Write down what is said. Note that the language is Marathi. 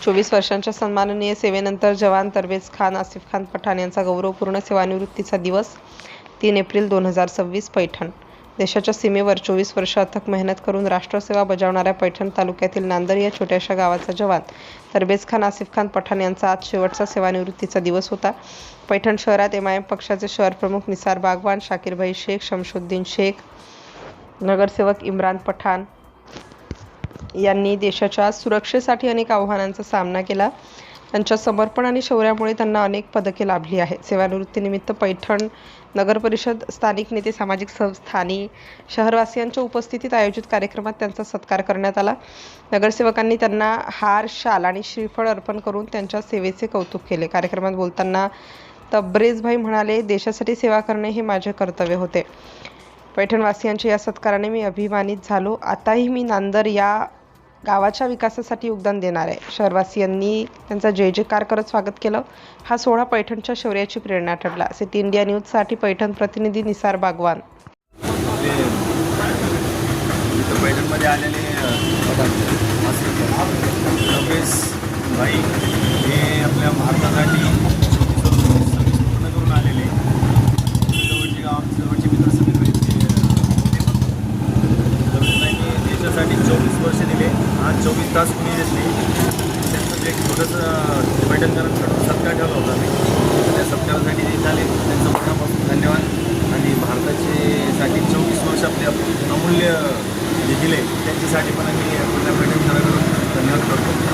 24 वर्षांच्या सन्माननीय सेवेनंतर जवान तरवेज खान आसिफ खान पठाण यांचा गौरवपूर्ण सेवानिवृत्तीचा दिवस 3 एप्रिल 2026 पैठण. देशाच्या सीमेवर 24 वर्ष अथक मेहनत करून राष्ट्रसेवा बजावणाऱ्या पैठण तालुक्यातील नांदर या छोट्याशा गावाचा जवान तरवेज खान आसिफ खान पठाण यांचा आज शेवटचा सेवानिवृत्तीचा दिवस होता. पैठण शहरात MIM पक्षाचे शहर प्रमुख निसार बागवान, शाकीरभाई शेख, शमशुद्दीन शेख, नगरसेवक इम्रान पठाण यांनी देशाच्या सुरक्षेसाठी अनेक आव्हानांचा सामना केला. त्यांच्या समर्पण आणि शौर्यामुळे त्यांना अनेक पदके लाभली आहेत. सेवानिवृत्तीनिमित्त पैठण नगर परिषद, स्थानिक नेते, सामाजिक संस्था आणि शहरवासियांच्या उपस्थितीत आयोजित कार्यक्रमात त्यांचा सत्कार करण्यात आला. नगरसेवकांनी त्यांना हार, शाल आणि श्रीफळ अर्पण करून त्यांच्या सेवेचे कौतुक केले. कार्यक्रमात बोलताना तब्रेजभाई म्हणाले, देशासाठी सेवा करणे हे माझे कर्तव्य होते. पैठणवासियांच्या या सत्काराने मी अभिमानित झालो. आताही मी नांदर या गावाच्या विकासासाठी योगदान देणार आहे. शहरवासियांनी त्यांचा जय जयकार करत स्वागत केलं. हा सोहळा पैठणच्या शौर्याची प्रेरणा ठरला. सिटी इंडिया न्यूजसाठी पैठण प्रतिनिधी निसार बागवान. पैठणमध्ये आलेले भाई हे आपल्या भारतासाठी पूर्ण करून आलेले जवळचे गाव, जवळचे मित्रसमिती देशासाठी 24 वर्ष दिले. आज 24 तास कुणी देत नाही. त्यांचं एक छोटंसं पैठणकरांकडून सत्कार ठेवला होता मी. त्या सत्कारासाठी जे झाले त्यांचं मनापासून धन्यवाद. आणि भारताचे 24 वर्ष आपले अमूल्य जे दिले त्यांच्यासाठी पण आम्ही आपल्या पैठणकरांकडून धन्यवाद करतो.